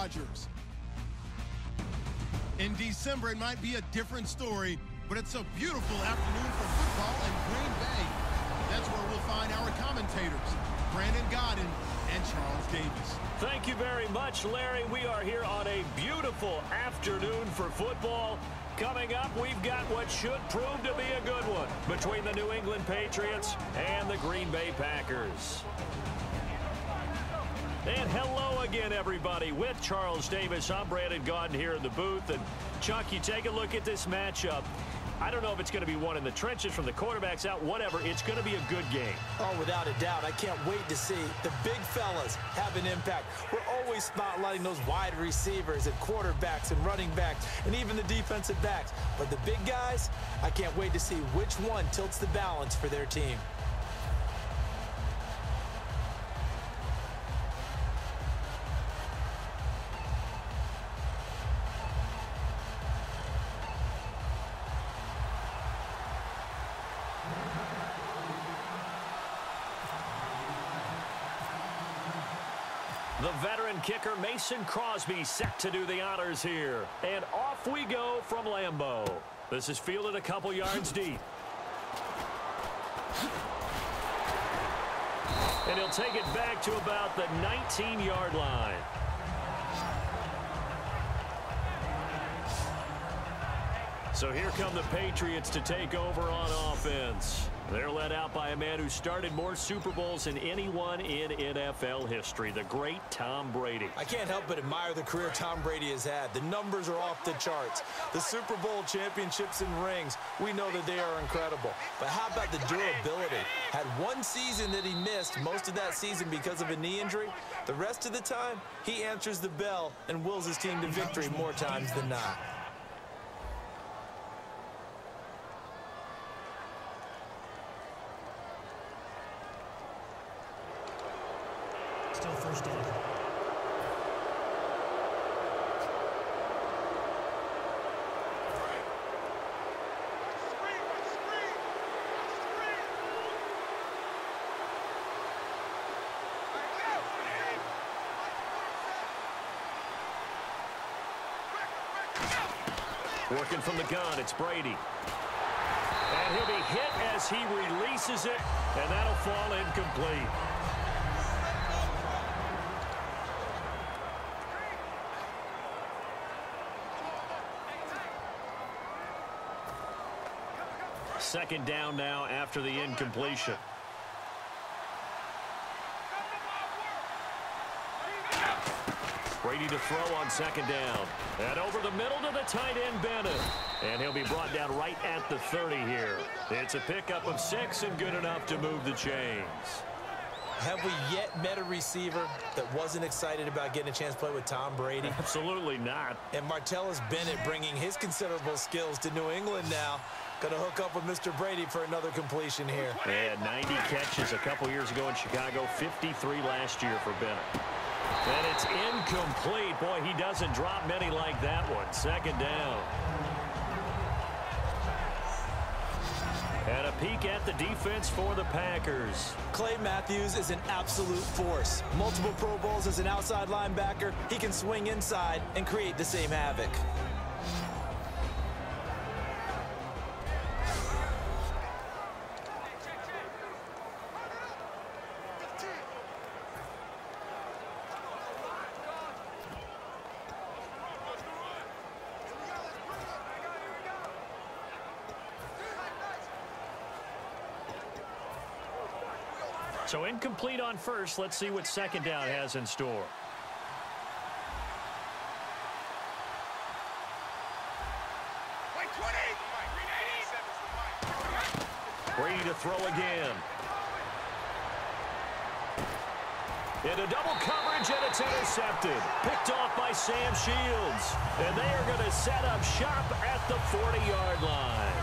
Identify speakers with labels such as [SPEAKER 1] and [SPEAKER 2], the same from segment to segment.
[SPEAKER 1] Rodgers. In December, it might be a different story, but it's a beautiful afternoon for football in Green Bay. That's where we'll find our commentators, Brandon Godden and Charles Davis.
[SPEAKER 2] Thank you very much, Larry. We are here on a beautiful afternoon for football. Coming up, we've got what should prove to be a good one between the New England Patriots and the Green Bay Packers. And hello again, everybody. With Charles Davis, I'm Brandon Godden here in the booth. And Chuck, you take a look at this matchup. I don't know if it's going to be one in the trenches from the quarterbacks out, whatever. It's going to be a good game.
[SPEAKER 3] Oh, without a doubt. I can't wait to see the big fellas have an impact. We're always spotlighting those wide receivers and quarterbacks and running backs and even the defensive backs. But the big guys, I can't wait to see which one tilts the balance for their team.
[SPEAKER 2] The veteran kicker Mason Crosby set to do the honors here. And off we go from Lambeau. This is fielded a couple yards deep. And he'll take it back to about the 19-yard line. So here come the Patriots to take over on offense. They're led out by a man who started more Super Bowls than anyone in NFL history, the great Tom Brady.
[SPEAKER 3] I can't help but admire the career Tom Brady has had. The numbers are off the charts. The Super Bowl championships and rings, we know that they are incredible. But how about the durability? Had one season that he missed, most of that season because of a knee injury. The rest of the time, he answers the bell and wills his team to victory more times than not.
[SPEAKER 4] Still first down.
[SPEAKER 2] Working from the gun, it's Brady. And he'll be hit as he releases it, and that'll fall incomplete. Second down now after the incompletion. Brady to throw on second down. And over the middle to the tight end, Bennett. And he'll be brought down right at the 30 here. It's a pickup of 6 and good enough to move the chains.
[SPEAKER 3] Have we yet met a receiver that wasn't excited about getting a chance to play with Tom Brady?
[SPEAKER 2] Absolutely not.
[SPEAKER 3] And Martellus Bennett bringing his considerable skills to New England now. Going to hook up with Mr. Brady for another completion here.
[SPEAKER 2] Yeah, 90 catches a couple years ago in Chicago, 53 last year for Bennett. And it's incomplete. Boy, he doesn't drop many like that one. Second down. And a peek at the defense for the Packers.
[SPEAKER 3] Clay Matthews is an absolute force. Multiple Pro Bowls as an outside linebacker. He can swing inside and create the same havoc.
[SPEAKER 2] So incomplete on first. Let's see what second down has in store. Brady to throw again. Into double coverage, and it's intercepted. Picked off by Sam Shields. And they are going to set up shop at the 40-yard line.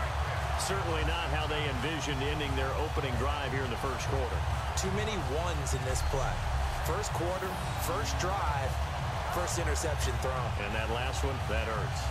[SPEAKER 2] Certainly not how they envisioned ending their opening drive here in the first quarter.
[SPEAKER 3] Too many ones in this play. First quarter, first drive, first interception thrown.
[SPEAKER 2] And that last one, that hurts.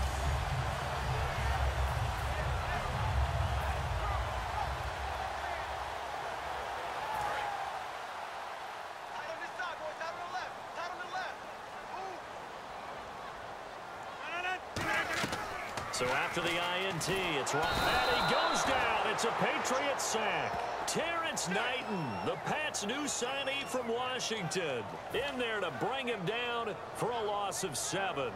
[SPEAKER 2] So after the INT, it's Rob. And he goes down. It's a Patriot sack. Terrence Knighton, the Pats' new signee from Washington, in there to bring him down for a loss of 7.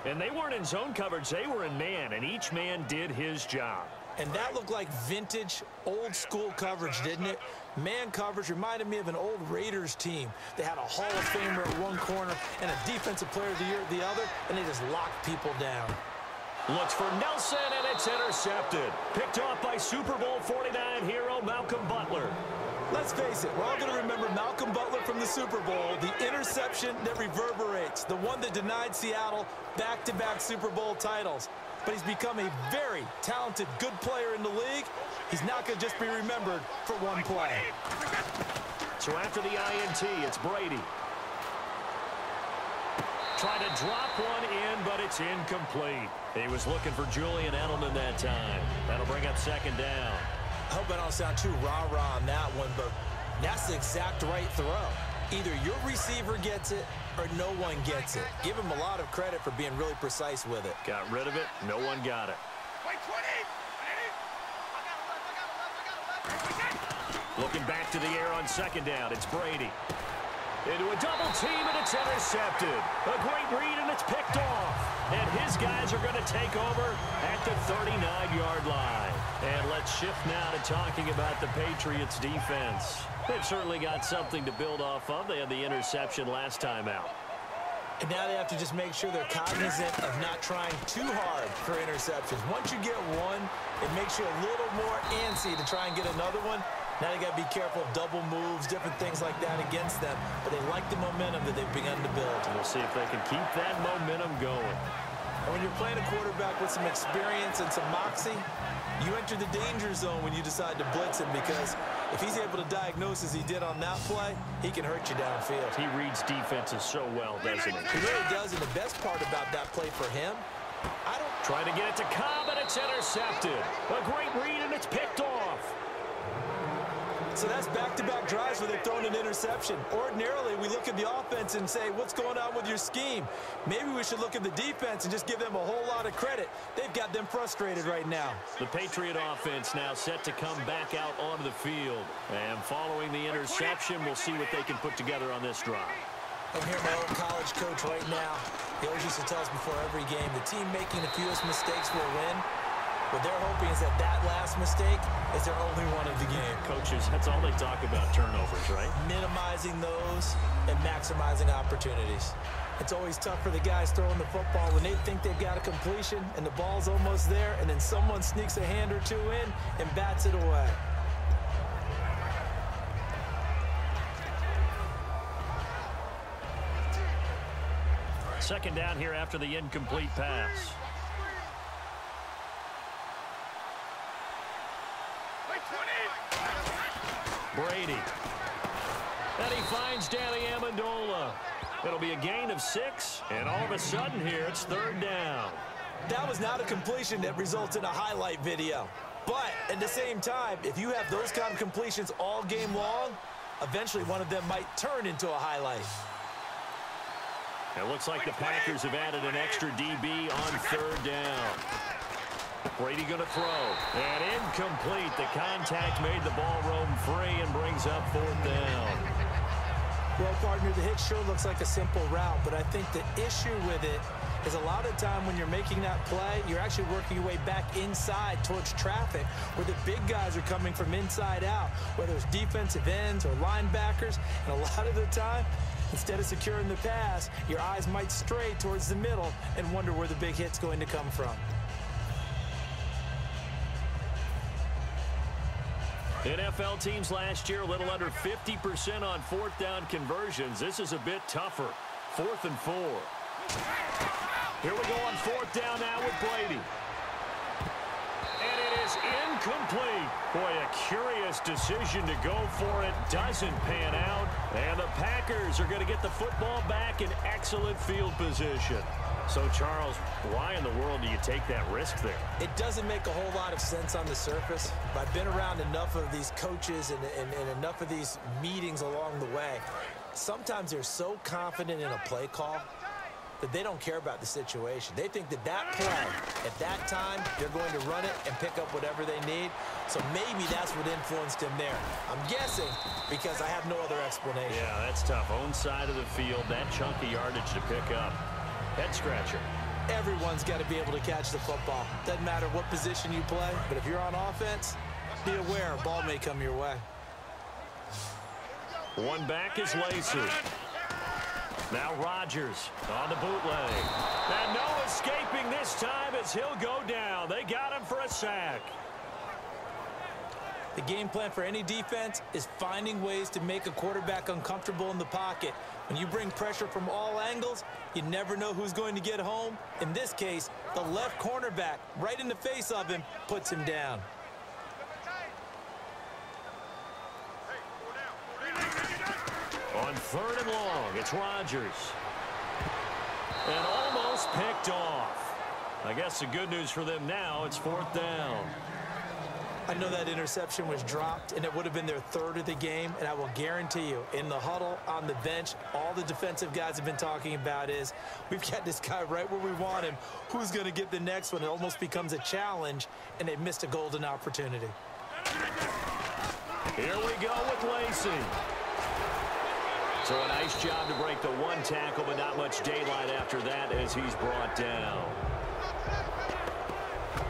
[SPEAKER 2] And they weren't in zone coverage. They were in man, and each man did his job.
[SPEAKER 3] And that looked like vintage, old-school coverage, didn't it? Man coverage reminded me of an old Raiders team. They had a Hall of Famer at one corner and a Defensive Player of the Year at the other, and they just locked people down.
[SPEAKER 2] Looks for Nelson, and it's intercepted. Picked off by Super Bowl 49 hero Malcolm Butler.
[SPEAKER 3] Let's face it, we're all going to remember Malcolm Butler from the Super Bowl, the interception that reverberates, the one that denied Seattle back-to-back Super Bowl titles. But he's become a very talented, good player in the league. He's not going to just be remembered for one play.
[SPEAKER 2] So after the INT, it's Brady. Trying to drop one in, but it's incomplete. He was looking for Julian Edelman that time. That'll bring up second down.
[SPEAKER 3] I hope I don't sound too rah-rah on that one, but that's the exact right throw. Either your receiver gets it or no one gets it. Give him a lot of credit for being really precise with it.
[SPEAKER 2] Got rid of it. No one got it. Looking back to the air on second down. It's Brady. Into a double team, and it's intercepted. A great read, and it's picked off. And his guys are going to take over at the 39-yard line. And let's shift now to talking about the Patriots' defense. They've certainly got something to build off of. They had the interception last time out.
[SPEAKER 3] And now they have to just make sure they're cognizant of not trying too hard for interceptions. Once you get one, it makes you a little more antsy to try and get another one. Now they got to be careful of double moves, different things like that against them. But they like the momentum that they've begun to build.
[SPEAKER 2] We'll see if they can keep that momentum going.
[SPEAKER 3] And when you're playing a quarterback with some experience and some moxie, you enter the danger zone when you decide to blitz him, because if he's able to diagnose as he did on that play, he can hurt you downfield.
[SPEAKER 2] He reads defenses so well, doesn't he?
[SPEAKER 3] He really does, and the best part about that play for him,
[SPEAKER 2] Trying to get it to Cobb, and it's intercepted. A great read, and it's picked off.
[SPEAKER 3] So that's back-to-back drives where they've thrown an interception. Ordinarily, we look at the offense and say, what's going on with your scheme? Maybe we should look at the defense and just give them a whole lot of credit. They've got them frustrated right now.
[SPEAKER 2] The Patriot offense now set to come back out onto the field. And following the interception, we'll see what they can put together on this drive.
[SPEAKER 3] I'm here, my old college coach right now. He always used to tell us before every game, the team making the fewest mistakes will win. What they're hoping is that that last mistake is their only one of the game.
[SPEAKER 2] Coaches, that's all they talk about, turnovers, right?
[SPEAKER 3] Minimizing those and maximizing opportunities. It's always tough for the guys throwing the football when they think they've got a completion and the ball's almost there, and then someone sneaks a hand or two in and bats it away.
[SPEAKER 2] Second down here after the incomplete pass. Brady. And he finds Danny Amendola. It'll be a gain of 6, and all of a sudden here it's third down.
[SPEAKER 3] That was not a completion that results in a highlight video. But at the same time, if you have those kind of completions all game long, eventually one of them might turn into a highlight.
[SPEAKER 2] It looks like the Packers have added an extra DB on third down. Brady going to throw. And incomplete. The contact made the ball roam free and brings up fourth down.
[SPEAKER 3] Well, partner, the hit sure looks like a simple route, but I think the issue with it is a lot of time when you're making that play, you're actually working your way back inside towards traffic where the big guys are coming from inside out, whether it's defensive ends or linebackers. And a lot of the time, instead of securing the pass, your eyes might stray towards the middle and wonder where the big hit's going to come from.
[SPEAKER 2] NFL teams last year a little under 50% on fourth down conversions. This is a bit tougher. 4th and 4. Here we go on fourth down now with Brady. And it is incomplete. Boy, a curious decision to go for it. Doesn't pan out. And the Packers are going to get the football back in excellent field position. So, Charles, why in the world do you take that risk there?
[SPEAKER 3] It doesn't make a whole lot of sense on the surface, but I've been around enough of these coaches and enough of these meetings along the way. Sometimes they're so confident in a play call that they don't care about the situation. They think that that play, at that time, they're going to run it and pick up whatever they need. So maybe that's what influenced him there. I'm guessing because I have no other explanation.
[SPEAKER 2] Yeah, that's tough. Own side of the field, that chunk of yardage to pick up. Head scratcher.
[SPEAKER 3] Everyone's got to be able to catch the football. Doesn't matter what position you play, but if you're on offense, be aware a ball may come your way.
[SPEAKER 2] One back is Lacey. Now Rodgers on the bootleg. And no escaping this time as he'll go down. They got him for a sack.
[SPEAKER 3] The game plan for any defense is finding ways to make a quarterback uncomfortable in the pocket. When you bring pressure from all angles, you never know who's going to get home. In this case, the left cornerback, right in the face of him, puts him down.
[SPEAKER 2] On 3rd and long, it's Rodgers. And almost picked off. I guess the good news for them now, it's 4th down.
[SPEAKER 3] I know that interception was dropped, and it would have been their 3rd of the game, and I will guarantee you, in the huddle, on the bench, all the defensive guys have been talking about is, we've got this guy right where we want him. Who's going to get the next one? It almost becomes a challenge, and they missed a golden opportunity.
[SPEAKER 2] Here we go with Lacey. So a nice job to break the one tackle, but not much daylight after that as he's brought down.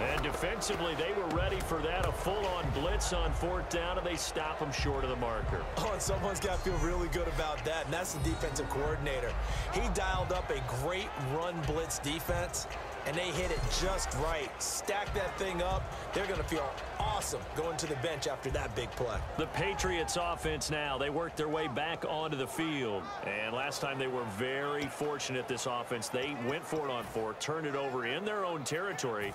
[SPEAKER 2] And defensively, they were ready for that, a full-on blitz on 4th down, and they stop him short of the marker.
[SPEAKER 3] Oh, and someone's got to feel really good about that, and that's the defensive coordinator. He dialed up a great run blitz defense, and they hit it just right. Stack that thing up. They're going to feel awesome going to the bench after that big play.
[SPEAKER 2] The Patriots offense now, they worked their way back onto the field. And last time they were very fortunate, this offense. They went for it on 4, turned it over in their own territory,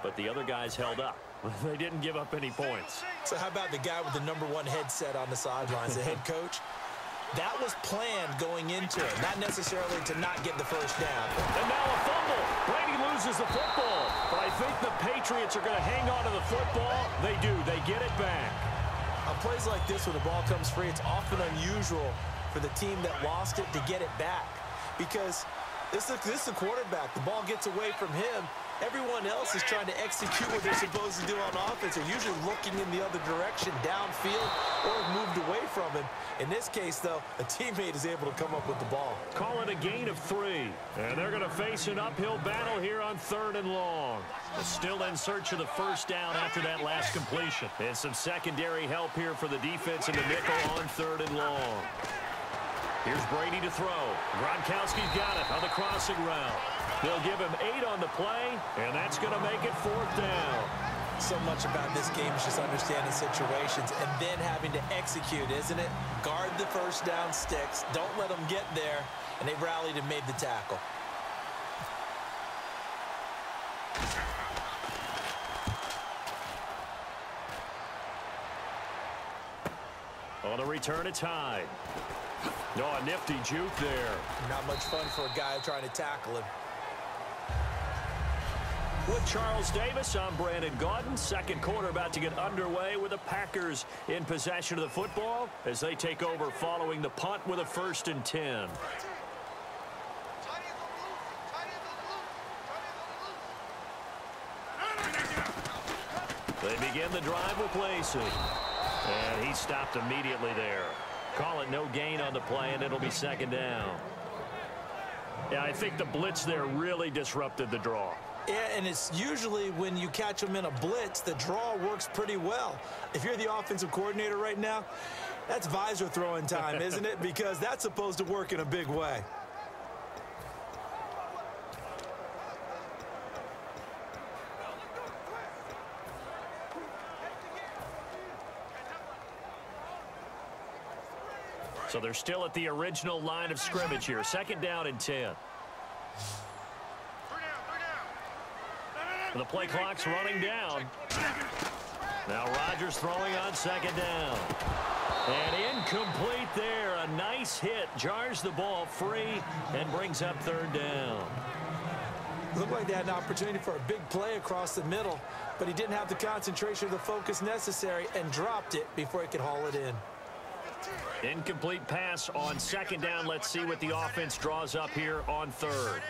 [SPEAKER 2] but the other guys held up. They didn't give up any points.
[SPEAKER 3] So how about the guy with the #1 headset on the sidelines, the head coach? That was planned going into it, not necessarily to not get the first down.
[SPEAKER 2] And now a fumble. Brady loses the football. But I think the Patriots are going to hang on to the football. They do. They get it back.
[SPEAKER 3] On plays like this, when the ball comes free, it's often unusual for the team that lost it to get it back. Because this is the quarterback. The ball gets away from him. Everyone else is trying to execute what they're supposed to do on offense. They're usually looking in the other direction, downfield, or moved away from him. In this case, though, a teammate is able to come up with the ball.
[SPEAKER 2] Call it a gain of 3. And they're going to face an uphill battle here on 3rd and long. But still in search of the first down after that last completion. And some secondary help here for the defense in the nickel on 3rd and long. Here's Brady to throw. Gronkowski's got it on the crossing route. They'll give him 8 on the play, and that's going to make it 4th down.
[SPEAKER 3] So much about this game is just understanding situations and then having to execute, isn't it? Guard the first down sticks. Don't let them get there. And they rallied and made the tackle.
[SPEAKER 2] On the return, it's Hyde. No, a nifty juke there.
[SPEAKER 3] Not much fun for a guy trying to tackle him.
[SPEAKER 2] With Charles Davis, I'm Brandon Gaudin. Second quarter about to get underway with the Packers in possession of the football as they take over following the punt with a 1st and 10. They begin the drive with Lacey. And he stopped immediately there. Call it no gain on the play, and it'll be 2nd down. Yeah, I think the blitz there really disrupted the draw.
[SPEAKER 3] Yeah, and it's usually when you catch them in a blitz, the draw works pretty well. If you're the offensive coordinator right now, that's visor throwing time, isn't it? Because that's supposed to work in a big way.
[SPEAKER 2] So they're still at the original line of scrimmage here. 2nd down and 10. The play clock's running down. Now Rodgers throwing on 2nd down. And incomplete there. A nice hit. Jars the ball free and brings up 3rd down.
[SPEAKER 3] Looked like they had an opportunity for a big play across the middle, but he didn't have the concentration or the focus necessary and dropped it before he could haul it in.
[SPEAKER 2] Incomplete pass on second down. Let's see what the offense draws up here on third.